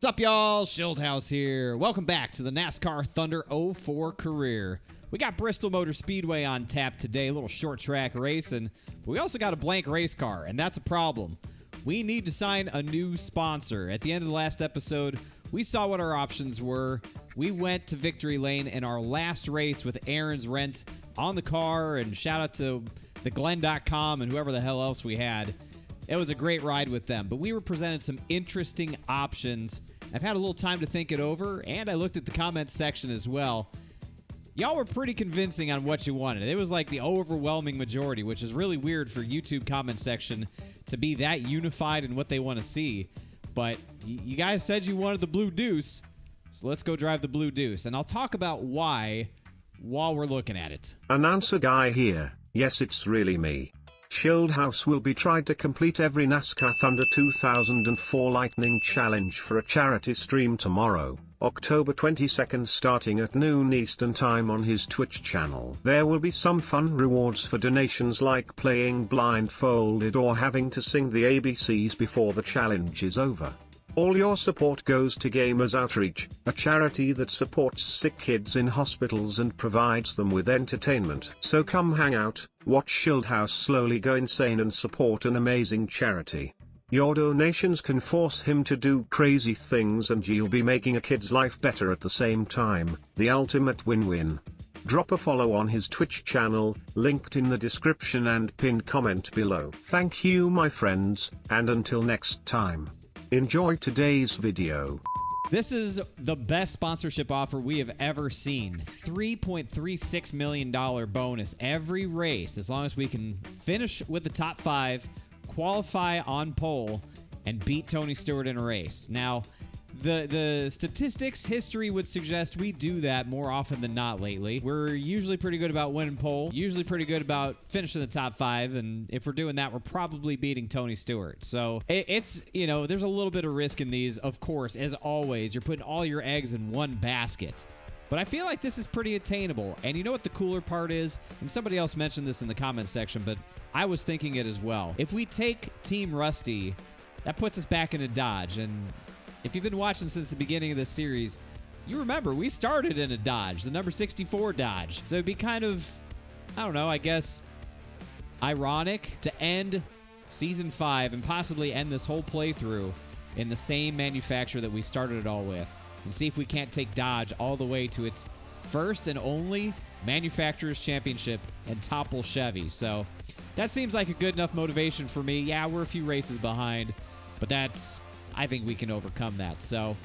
What's up, y'all? Schildhouse here. Welcome back to the NASCAR Thunder 04 career. We got Bristol Motor Speedway on tap today, a little short track racing, but we also got a blank race car, and that's a problem. We need to sign a new sponsor. At the end of the last episode, we saw what our options were. We went to victory lane in our last race with Aaron's Rent on the car, and shout out to the Glenn.com and whoever the hell else we had. It was a great ride with them, but we were presented some interesting options. I've had a little time to think it over, and I looked at the comments section as well. Y'all were pretty convincing on what you wanted. It was like the overwhelming majority, which is really weird for YouTube comment section to be that unified in what they want to see. But you guys said you wanted the Blue Deuce, so let's go drive the Blue Deuce. And I'll talk about why while we're looking at it. Announcer guy here. Yes, it's really me. Schildhouse will be tried to complete every NASCAR Thunder 2004 Lightning Challenge for a charity stream tomorrow, October 22nd, starting at noon Eastern Time on his Twitch channel. There will be some fun rewards for donations like playing blindfolded or having to sing the ABCs before the challenge is over. All your support goes to Gamers Outreach, a charity that supports sick kids in hospitals and provides them with entertainment. So come hang out, watch Schildhouse slowly go insane and support an amazing charity. Your donations can force him to do crazy things and you'll be making a kid's life better at the same time, the ultimate win-win. Drop a follow on his Twitch channel, linked in the description and pinned comment below. Thank you my friends, and until next time. Enjoy today's video. This is the best sponsorship offer we have ever seen. $3.36 million bonus every race as long as we can finish with the top 5, qualify on pole, and beat Tony Stewart in a race. Now, the statistics history would suggest we do that more often than not lately. We're usually pretty good about winning pole, usually pretty good about finishing the top 5, and if we're doing that, we're probably beating Tony Stewart. So it's, you know, there's a little bit of risk in these, of course. As always, you're putting all your eggs in one basket. But I feel like this is pretty attainable. And you know what the cooler part is? And somebody else mentioned this in the comments section, but I was thinking it as well. If we take Team Rusty, that puts us back into Dodge. And if you've been watching since the beginning of this series, you remember we started in a Dodge, the number 64 Dodge. So it'd be kind of, I don't know, I guess, ironic to end Season 5 and possibly end this whole playthrough in the same manufacturer that we started it all with, and see if we can't take Dodge all the way to its first and only Manufacturers Championship and topple Chevy. So that seems like a good enough motivation for me. Yeah, we're a few races behind, but I think we can overcome that. So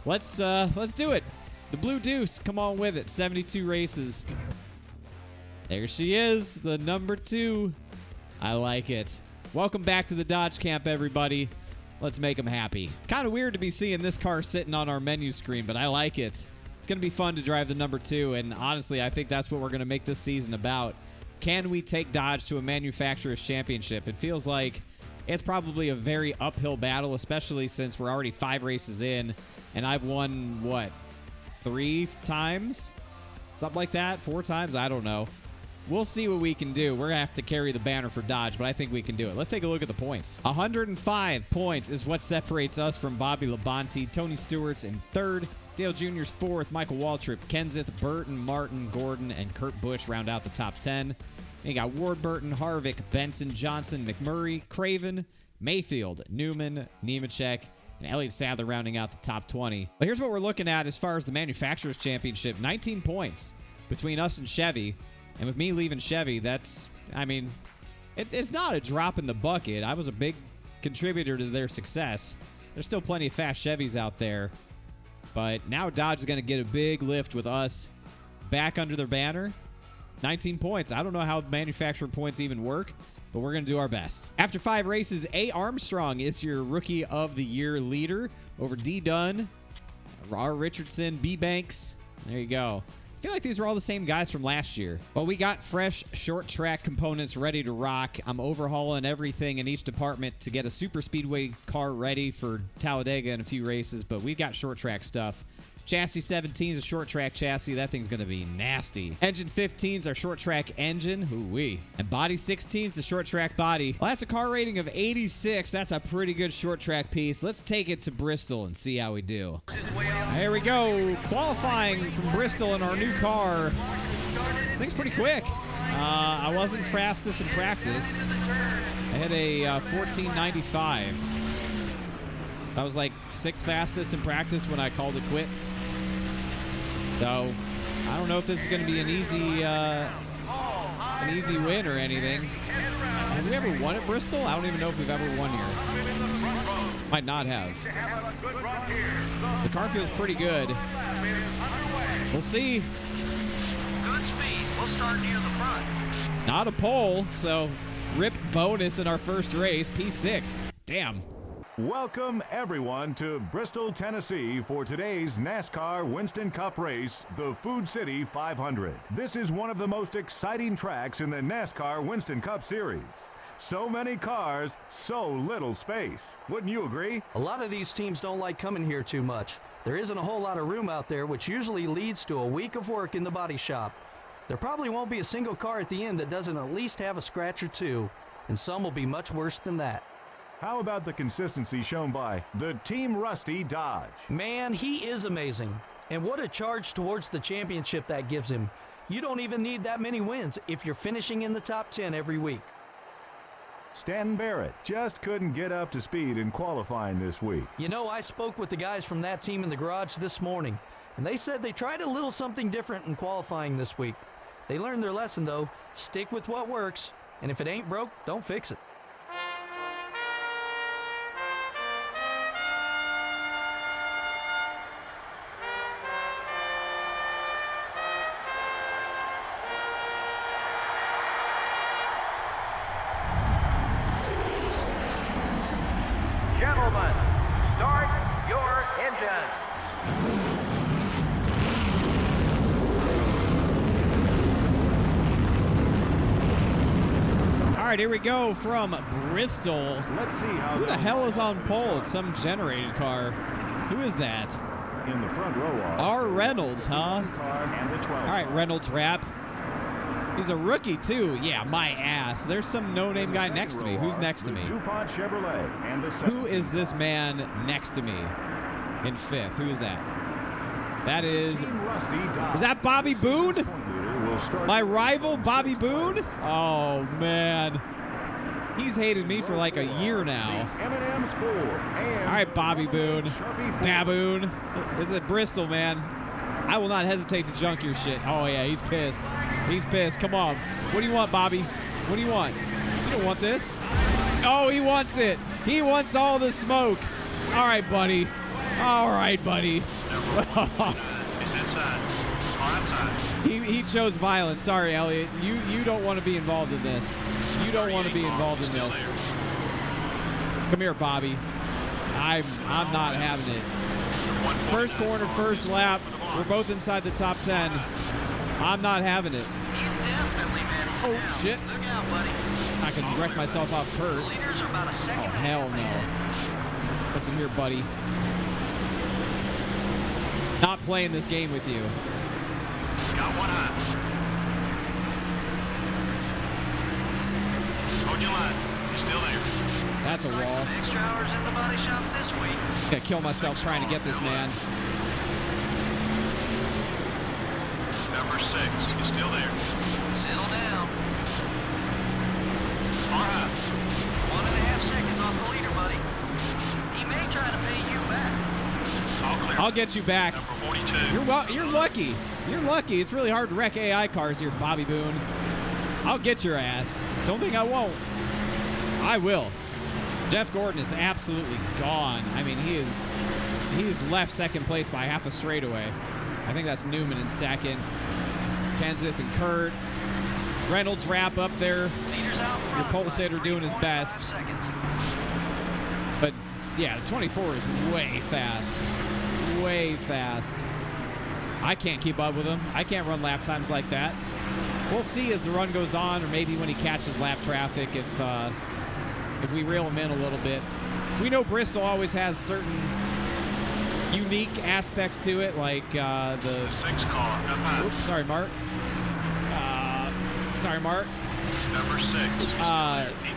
let's do it. The Blue Deuce, come on with it. 72 races. There she is, the number 2. I like it. Welcome back to the Dodge camp, everybody. Let's make them happy. Kind of weird to be seeing this car sitting on our menu screen, but I like it. It's going to be fun to drive the number 2, and honestly, I think that's what we're going to make this season about. Can we take Dodge to a Manufacturers Championship? It feels like it's probably a very uphill battle, especially since we're already 5 races in, and I've won, what, 3 times? Something like that? 4 times? I don't know. We'll see what we can do. We're going to have to carry the banner for Dodge, but I think we can do it. Let's take a look at the points. 105 points is what separates us from Bobby Labonte. Tony Stewart's in 3rd. Dale Jr.'s 4th. Michael Waltrip, Kenseth, Burton, Martin, Gordon, and Kurt Busch round out the top 10. You got Warburton, Harvick, Benson, Johnson, McMurray, Craven, Mayfield, Newman, Nemechek, and Elliott Sadler rounding out the top 20. But here's what we're looking at as far as the Manufacturers Championship. 19 points between us and Chevy. And with me leaving Chevy, that's, I mean, it's not a drop in the bucket. I was a big contributor to their success. There's still plenty of fast Chevys out there. But now Dodge is going to get a big lift with us back under their banner. 19 points. I don't know how manufacturer points even work, but we're going to do our best. After 5 races, A. Armstrong is your Rookie of the Year leader over D. Dunn, R. Richardson, B. Banks. There you go. I feel like these are all the same guys from last year. Well, we got fresh short track components ready to rock. I'm overhauling everything in each department to get a super speedway car ready for Talladega in a few races, but we've got short track stuff Chassis 17 is a short track chassis. That thing's going to be nasty. Engine 15 is our short track engine. Ooh-wee. And body 16 is the short track body. Well, that's a car rating of 86. That's a pretty good short track piece. Let's take it to Bristol and see how we do. Here we go. Qualifying from Bristol in our new car. This thing's pretty quick. I wasn't fastest in practice. I had a 14.95. I was like 6th fastest in practice when I called it quits. So I don't know if this is going to be an easy win or anything. Have we ever won at Bristol? I don't even know if we've ever won here. Might not have. The car feels pretty good. We'll see. Good speed. We'll start near the front. Not a pole, so rip bonus in our first race. P6. Damn. Welcome, everyone, to Bristol, Tennessee for today's NASCAR Winston Cup race, the Food City 500. This is one of the most exciting tracks in the NASCAR Winston Cup Series. So many cars, so little space. Wouldn't you agree? A lot of these teams don't like coming here too much. There isn't a whole lot of room out there, which usually leads to a week of work in the body shop. There probably won't be a single car at the end that doesn't at least have a scratch or two, and some will be much worse than that. How about the consistency shown by the Team Rusty Dodge? Man, he is amazing. And what a charge towards the championship that gives him. You don't even need that many wins if you're finishing in the top 10 every week. Stanton Barrett just couldn't get up to speed in qualifying this week. You know, I spoke with the guys from that team in the garage this morning, and they said they tried a little something different in qualifying this week. They learned their lesson, though. Stick with what works, and if it ain't broke, don't fix it. Gentlemen, start your engines. All right, here we go from Bristol. Let's see how. Who the hell is on pole? It's some generated car. Who is that? In the front row are R. Reynolds, huh? car and the 12. All right, Reynolds rap. He's a rookie, too. Yeah, my ass. There's some no-name guy next to me. Who's next to me? DuPont Chevrolet and the Who is this man next to me in 5th? Who is that? That is... Team Rusty Dodge. Is that Bobby Boone? Will start My rival, Bobby Boone? Oh, man. He's hated me for like a year now. M&M Sport and All right, Bobby Boone. Baboon. It's at Bristol, man. I will not hesitate to junk your shit. Oh, yeah, he's pissed. He's pissed. Come on. What do you want, Bobby? What do you want? You don't want this. Oh, he wants it. He wants all the smoke. All right, buddy. All right, buddy. He's inside. Or outside. He chose violence. Sorry, Elliot. You don't want to be involved in this. You don't want to be involved in this. Come here, Bobby. I'm not having it. First corner, first lap. We're both inside the top 10. I'm not having it. He's definitely managed Oh, now. shit. Look out, buddy. I can wreck myself off The Kurt. leaders are about a Oh, second hell ahead. no. Listen here, buddy. Not playing this game with you. Got one eye. Hold your line. You're still there. That's a Like wall. some extra hours in the body shop this week. I'm gonna kill myself trying to get this man. Number 6, you still there? Settle down. All right. 1.5 seconds off the leader, buddy. He may try to pay you back. All clear. I'll get you back. Number 42. You're lucky. You're lucky. It's really hard to wreck AI cars here, Bobby Boone. I'll get your ass. Don't think I won't. I will. Jeff Gordon is absolutely gone. I mean, he's left second place by half a straightaway. I think that's Newman in second. Kenseth and Kurt. Reynolds wrap up there. Leaders out Your front pole by sitter doing his 3.5 best. seconds. But yeah, the 24 is way fast. Way fast. I can't keep up with him. I can't run lap times like that. We'll see as the run goes on, or maybe when he catches lap traffic if we reel him in a little bit. We know Bristol always has certain unique aspects to it, like The 6 car, up high. Oops, sorry, Mark. Sorry, Mark. Number 6.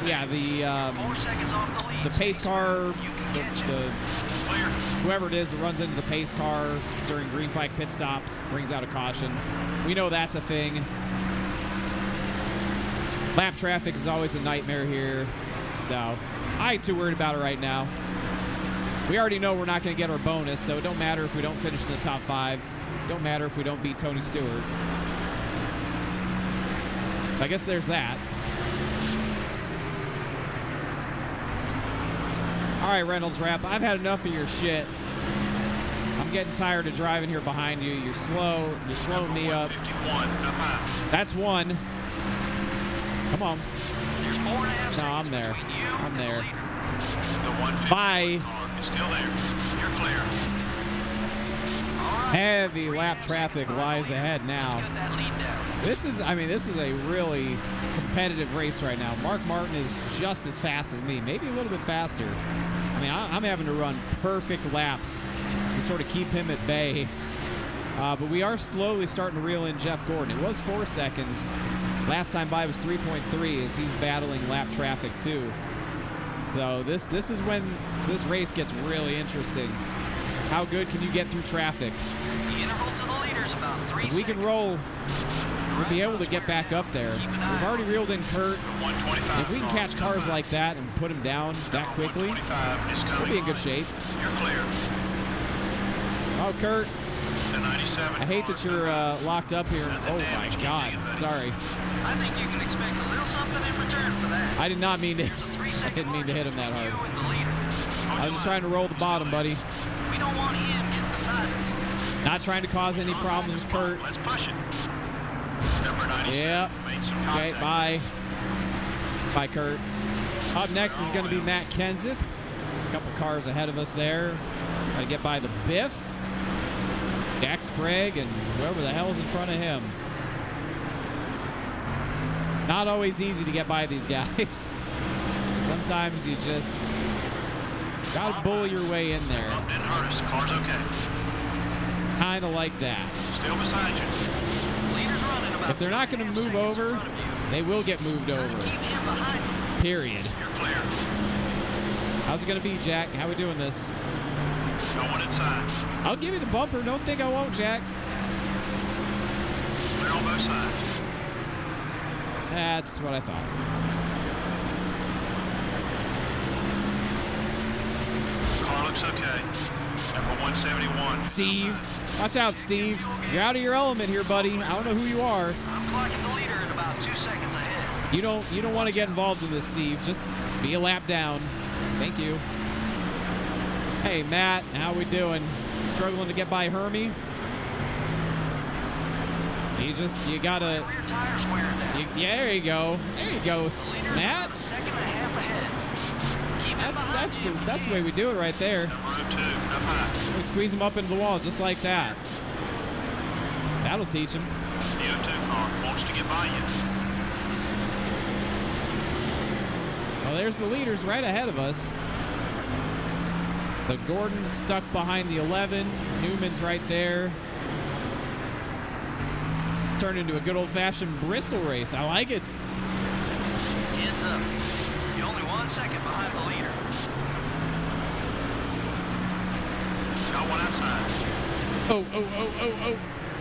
Yeah, the 4 seconds off the lead. pace car, You can catch it. Clear. whoever it is that runs into the pace car during green flag pit stops brings out a caution. We know that's a thing. Lap traffic is always a nightmare here. So I ain't too worried about it right now. We already know we're not going to get our bonus, so it don't matter if we don't finish in the top 5. Don't matter if we don't beat Tony Stewart. I guess there's that. All right, Reynolds Wrap, I've had enough of your shit. I'm getting tired of driving here behind you. You're slow. You're slowing me up. 51, up high. That's one. Come on. There's 4.5 seconds No, I'm there. between you I'm and the there. leader. The 150 Bye. car is still there. You're clear. All right. Heavy lap traffic lies ahead now. Let's get that lead down. This is a really competitive race right now. Mark Martin is just as fast as me, maybe a little bit faster. I mean, I'm having to run perfect laps to sort of keep him at bay. But we are slowly starting to reel in Jeff Gordon. It was 4 seconds. Last time by was 3.3 as he's battling lap traffic too. So this is when this race gets really interesting. How good can you get through traffic? The interval to the leader's about 3 If we can seconds. roll, we'll be able to get back up there. We've already reeled in Kurt. The 125 If we can car catch is cars up high. like that and put them down that quickly, 125 is we'll coming be in good on. shape. You're clear. Oh, Kurt, The 97 I hate car that is you're up high. locked up here. Oh my God, sorry. I think you can expect a little something in return for that. I did not mean to. There's a 3 I second didn't mean to hit him that margin hard. between you and the leader. I was just trying to roll the bottom, buddy. We don't want him getting beside us. Not trying to cause any problems with Kurt. Let's push it. Number 97 Yeah. made some Okay, contact. bye. Bye, Kurt. Up next is going to be Matt Kenseth. A couple cars ahead of us there. Got to get by the Biff, Jack Sprague, and whoever the hell's in front of him. Not always easy to get by these guys. Sometimes you just got to bully your way in there. Bump didn't hurt us. Car's okay. Kind of like that. Still beside you. Leader's running about If they're not going to 3.5 move seconds over, in front of you. they will get moved Keep over. him behind you. Period. You're clear. How's it going to be, Jack? How we doing this? Going inside. I'll give you the bumper. Don't think I won't, Jack. Clear on both sides. That's what I thought. Car looks okay. Number 171. Steve. Watch out, Steve. You're out of your element here, buddy. I don't know who you are. I'm clocking the leader at about 2 seconds ahead. You don't want to get involved in this, Steve. Just be a lap down. Thank you. Hey, Matt. How we doing? Struggling to get by Hermie? You gotta. Rear tire's wearing down. Yeah, there you go. There you go, The leader's Matt. about a second and a half ahead. Keep him behind you. That's the way we do it right there. Number 02. Up high. We squeeze him up into the wall just like that. That'll teach him. The 02 car wants to get by you. Well, there's the leaders right ahead of us. The Gordon's stuck behind the 11. Newman's right there. Turned into a good old-fashioned Bristol race. I like it. Heads up. You're only 1 second behind the leader. Got one outside. Oh.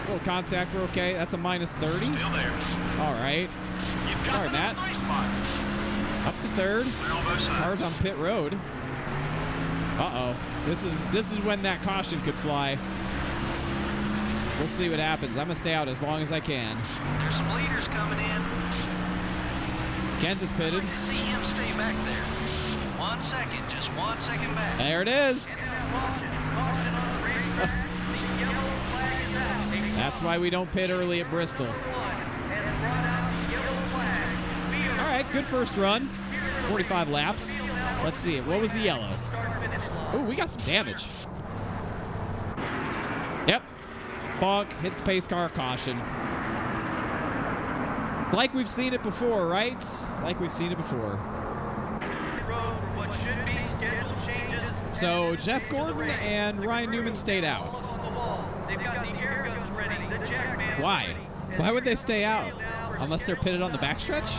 Little contact. We're okay. That's a minus 30. Still there. All right. You've got Sorry, the Matt. nice spot. Up to third. Clear on both sides. Cars on pit road. Uh-oh. This is when that caution could fly. We'll see what happens. I'm going to stay out as long as I can. There's some leaders coming in. Kenseth pitted. To see him stay back there. 1 second, just 1 second back. There it is. That's why we don't pit early at Bristol. All right, good first run. 45 laps. Let's see it. What was the yellow? Oh, we got some damage. Yep. Bonk hits the pace car, caution. Like we've seen it before, right? It's like we've seen it before. So Jeff Gordon and Ryan Newman stayed out. Why? Why would they stay out? Unless they're pitted on the backstretch?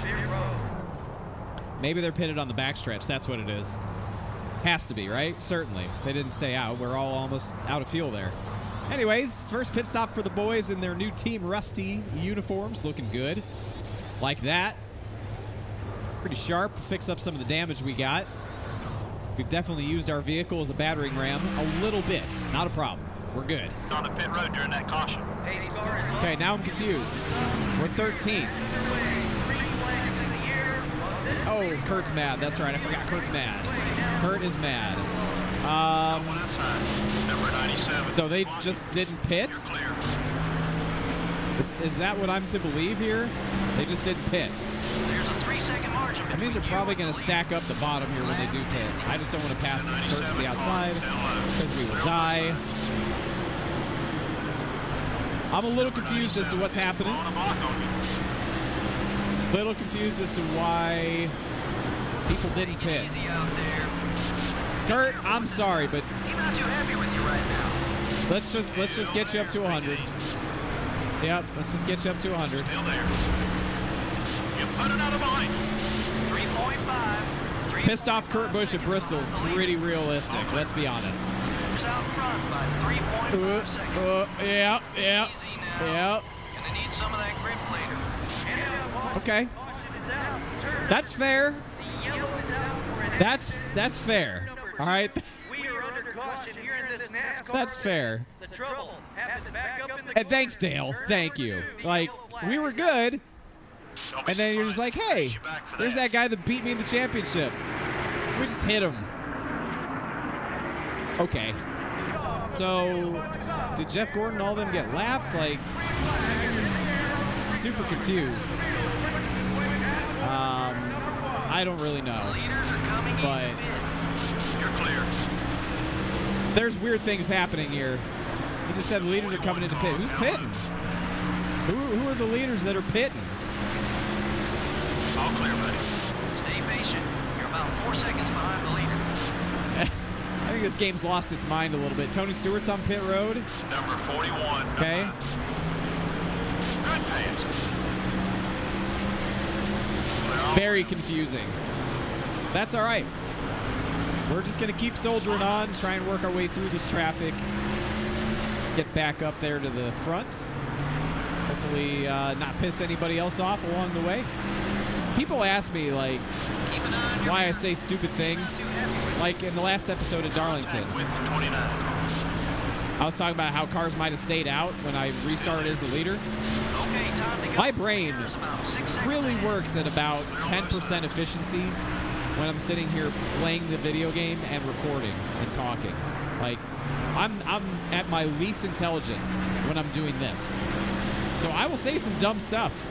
Maybe they're pitted on the backstretch. That's what it is. Has to be, right? Certainly. They didn't stay out. We're all almost out of fuel there. Anyways, first pit stop for the boys in their new Team Rusty uniforms. Looking good. Like that. Pretty sharp. Fix up some of the damage we got. We've definitely used our vehicle as a battering ram a little bit. Not a problem. We're good. On the pit road during that caution. Okay, now I'm confused. We're 13th. Oh, Kurt's mad. That's right. I forgot Kurt's mad. Kurt is mad. One outside. Number 97. So they just didn't pit? You're clear. Is that what I'm to believe here? They just didn't pit. There's a 3-second margin. That means they're probably going to stack up the bottom here when they do pit. I just don't want to pass Kurt to the outside because we will die. I'm a little confused as to what's happening. On a block on you. Little confused as to why people didn't pit. Easy out there. Kurt, I'm sorry, but He's not too happy with you right now. let's just get you up to 100. Yep, let's just get you up to 100. Still there. You put another behind. 3.5. Pissed off Kurt Busch at Bristol is pretty realistic, let's be honest. Out front by 3.5 seconds. Yeah. Easy now. Gonna need some of that grip later. Okay. That's fair. That's fair. All right. We are under caution here in this NASCAR. That's fair. The trouble happens back up in the And thanks, Dale. Thank you. Like, we were good, and then you're just like, hey, there's that guy that beat me in the championship. We just hit him. Okay. So, did Jeff Gordon and all them get lapped? Like, super confused. I don't really know. But You're clear. there's weird things happening here. He just said the leaders are coming into pit. Who's pitting? Who are the leaders that are pitting? All clear, buddy. Stay patient. You're about 4 seconds behind the leader. I think this game's lost its mind a little bit. Tony Stewart's on pit road. Number 41. Okay. Good pass. Very confusing. That's all right. We're just going to keep soldiering on, try and work our way through this traffic. Get back up there to the front. Hopefully not piss anybody else off along the way. People ask me, like, why I say stupid things. Like in the last episode of Darlington. With 29. I was talking about how cars might have stayed out when I restarted as the leader. Okay, time to go. My brain There's about 6 seconds really ahead. works at about 10% efficiency when I'm sitting here playing the video game and recording and talking. Like, I'm at my least intelligent when I'm doing this. So I will say some dumb stuff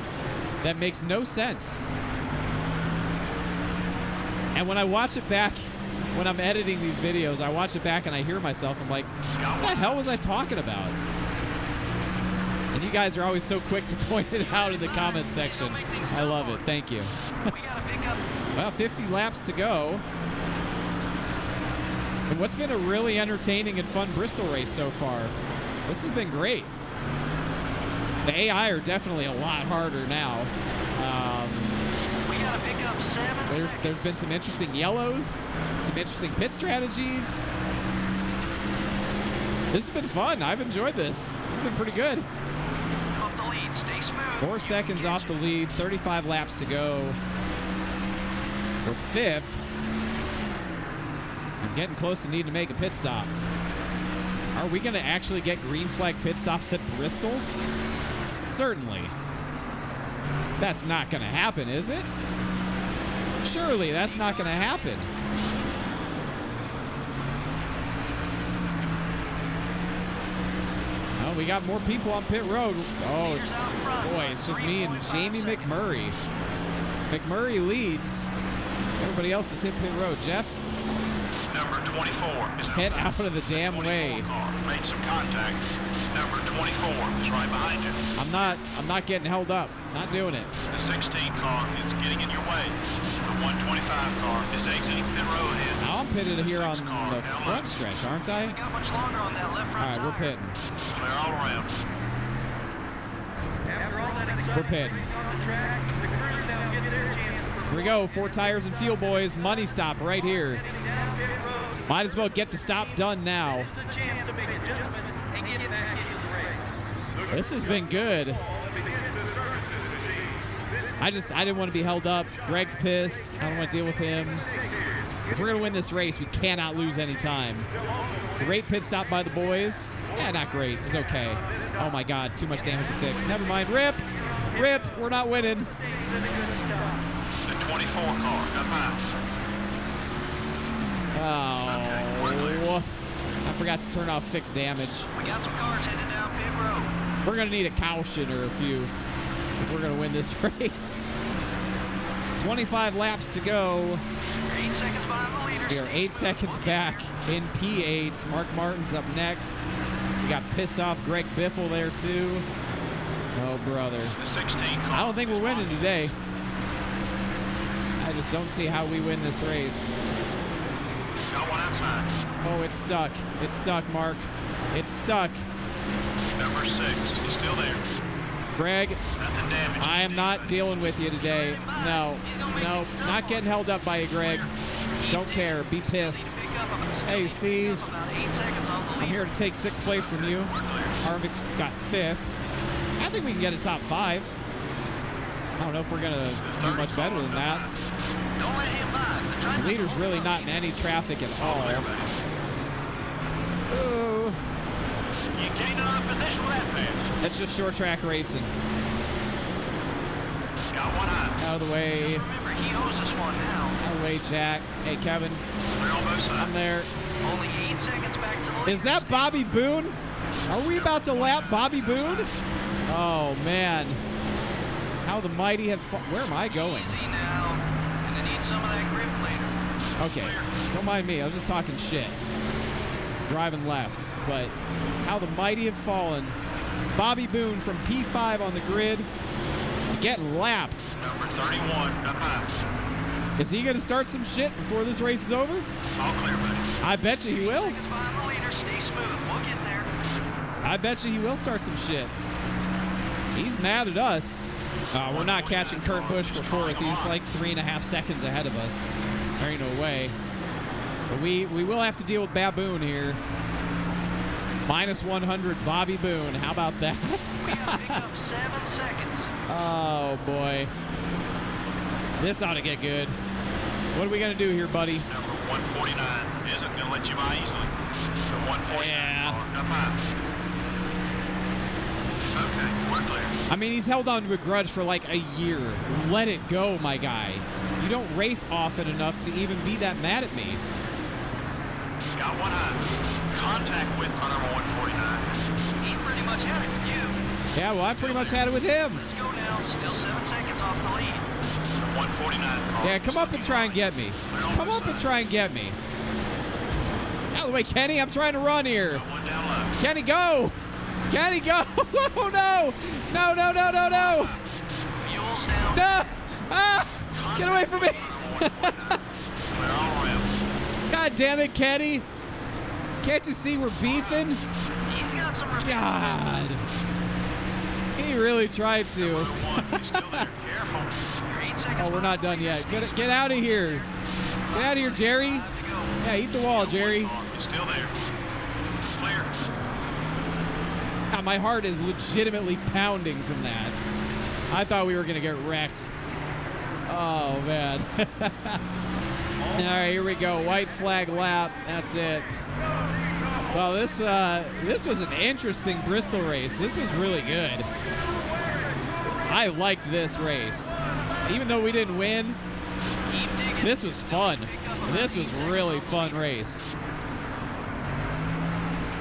that makes no sense. And when I watch it back, when I'm editing these videos, I watch it back and I hear myself. I'm like, what the hell was I talking about? And you guys are always so quick to point it out in the comment section. I love it. Thank you. We gotta pick up. Well, 50 laps to go. And what's been a really entertaining and fun Bristol race so far. This has been great. The AI are definitely a lot harder now. We gotta pick up 7 seconds. There's been some interesting yellows, some interesting pit strategies. This has been fun. I've enjoyed this. This has been pretty good. Off the lead. Stay smooth. 4 seconds off the lead, 35 laps to go. We're 5th. I'm getting close to needing to make a pit stop. Are we going to actually get green flag pit stops at Bristol? Certainly. That's not going to happen, is it? Surely that's not going to happen. Oh, we got more people on pit road. Oh, Leaders out front. boy, it's just me and Jamie McMurray. McMurray leads. Everybody else is hit pit road. Jeff, Number 24 is get outside. out of the damn 24 way. car made some contact. Number 24 is right behind you. I'm not getting held up. not doing it. The 16 car is getting in your way. The 125 car is exiting pit road ahead. Now I'm pitted The here on 6 car the now front left. stretch, aren't I? We got much longer on that left All front right, tire. we're pitting. Clear all around. After all that We're exciting pitting. racing on the track, the crews now get their chance. Here we go. 4 tires and fuel, boys. Money stop right here. Heading down pit road. Might as well get the stop done now. This is a chance to make adjustments and get back into the race. This has been good. I didn't want to be held up. Greg's pissed. I don't want to deal with him. If we're going to win this race, we cannot lose any time. Great pit stop by the boys. Yeah, not great. It's okay. Oh my God, too much damage to fix. Never mind. Rip. We're not winning. The 24 car up high. Oh. I forgot to turn off fixed damage. We got some cars headed down pit road. We're going to need a caution or a few if we're going to win this race. 25 laps to go. We're 8 seconds behind the leader. We are 8 seconds back in P8. Mark Martin's up next. We got pissed off Greg Biffle there too. Oh, brother. The 16 car. I don't think we're winning today. I just don't see how we win this race. Got one outside. Oh, it's stuck. It's stuck, Mark. It's stuck. Number 6 is still there. Greg, Nothing damaged. I am not dealing with you today. No, not getting held up by you, Greg. Don't care. Be pissed. Hey, Steve. About 8 seconds on the I'm leader. here to take 6th place from you. Harvick's got 5th. I think we can get a top 5. I don't know if we're going to do much better than that. Don't let him by. The leader's really not in any traffic at all. Ooh. You gained enough position with that pass. It's just short track racing. Got one eye. Out of the way. Remember, he owes us one now. Out of the way, Jack. Hey, Kevin. Clear on both I'm sides. there. Only 8 seconds back to the leader. Is that Bobby Boone? Are we about to lap Bobby Boone? Oh, man. How the mighty have... Where am I going? Easy now. Gonna need some of that grip later. Okay. Don't mind me. I was just talking shit. Driving left. But how the mighty have fallen. Bobby Boone from P5 on the grid to get lapped. Number 31 up high. Is he going to start some shit before this race is over? All clear, buddy. I bet you he will. Seconds behind the leader. Stay smooth. We'll get there. I bet you he will start some shit. He's mad at us. We're not catching Kurt Busch for 4th. He's like 3.5 seconds ahead of us. There ain't no way. But we will have to deal with Baboon here. Minus 100 Bobby Boone. How about that? We gotta pick up 7 seconds. Oh, boy. This ought to get good. What are we going to do here, buddy? Number 149 isn't going to let you by easily. The 149 Yeah. car up high. Okay, we're clear. I mean, he's held on to a grudge for like a year. Let it go, my guy. You don't race often enough to even be that mad at me. Got one eye. Contact with car number 149. He pretty much had it with you. Yeah, well, I pretty much had it with him. Let's go now. Still 7 seconds off the lead. The 149 car. Yeah, come up and try and get me. Come up and try and get me. Out of the way, Kenny. I'm trying to run here. One down low. Kenny, go. Kenny, go. Oh, no. No, no, no, no, no. Fuel's down. No. Ah, get away from me. Clear all around. God damn it, Kenny. Can't you see we're beefing? He's got some revenge. God. He really tried to. Number 1 is still there. Careful. You're 8 seconds Oh, we're not behind the done leader. yet. Stay Get out of here. Get out of here, Jerry. smooth. Time to go. Yeah, eat the wall, Jerry. Car is still there. Clear. God, my heart is legitimately pounding from that. I thought we were going to get wrecked. Oh, man. All right, here we go. White flag lap. That's it. Well, this was an interesting Bristol race. This was really good. I liked this race. Even though we didn't win, Keep digging. this was fun. This was really fun race.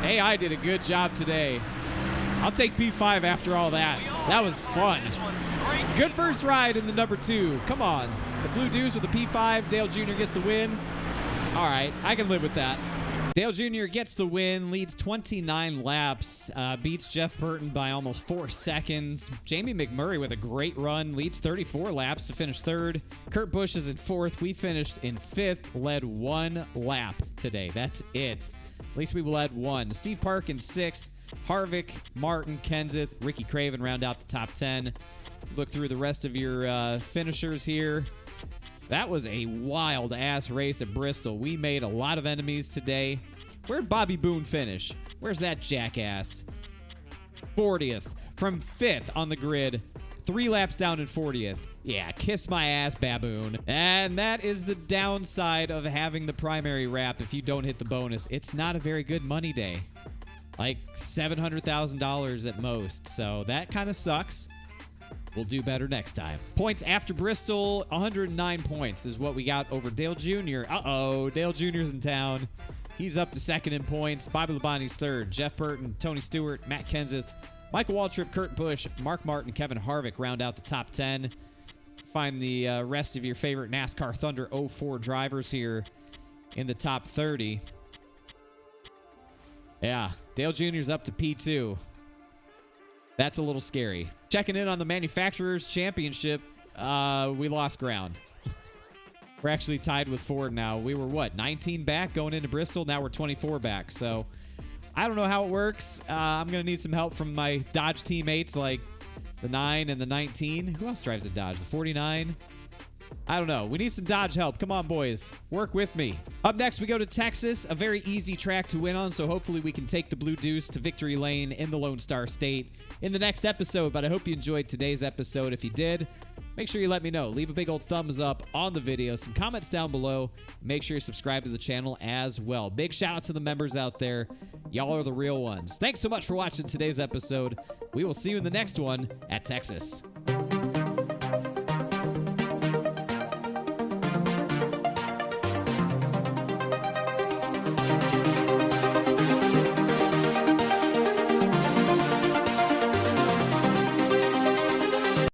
AI did a good job today. I'll take P5 after all that. That was fun. Good first ride in the number 2. Come on. The Blue DEUCE with the P5. Dale Jr. gets the win. All right. I can live with that. Dale Jr. gets the win, leads 29 laps, beats Jeff Burton by almost 4 seconds. Jamie McMurray with a great run, leads 34 laps to finish third. Kurt Busch is in fourth. We finished in fifth, led 1 lap today. That's it. At least we led 1. Steve Park in sixth. Harvick, Martin, Kenseth, Ricky Craven round out the top 10. Look through the rest of your finishers here. That was a wild-ass race at Bristol. We made a lot of enemies today. Where'd Bobby Boone finish? Where's that jackass? 40th. From 5th on the grid. 3 laps down in 40th. Yeah, kiss my ass, baboon. And that is the downside of having the primary wrap if you don't hit the bonus. It's not a very good money day. Like $700,000 at most. So that kind of sucks. We'll do better next time. Points after Bristol, 109 points is what we got over Dale Jr. Uh-oh, Dale Jr.'s in town. He's up to second in points. Bobby Labonte's third. Jeff Burton, Tony Stewart, Matt Kenseth, Michael Waltrip, Kurt Busch, Mark Martin, Kevin Harvick round out the top 10. Find the rest of your favorite NASCAR Thunder 04 drivers here in the top 30. Yeah, Dale Jr.'s up to P2. That's a little scary. Checking in on the Manufacturers Championship, we lost ground. We're actually tied with Ford now. We were, 19 back going into Bristol? Now we're 24 back. So I don't know how it works. I'm going to need some help from my Dodge teammates like the 9 and the 19. Who else drives a Dodge? The 49? I don't know. We need some Dodge help. Come on, boys. Work with me. Up next, we go to Texas, a very easy track to win on, so hopefully we can take the Blue Deuce to victory lane in the Lone Star State in the next episode. But I hope you enjoyed today's episode. If you did, make sure you let me know. Leave a big old thumbs up on the video, some comments down below. Make sure you subscribe to the channel as well. Big shout out to the members out there. Y'all are the real ones. Thanks so much for watching today's episode. We will see you in the next one at Texas.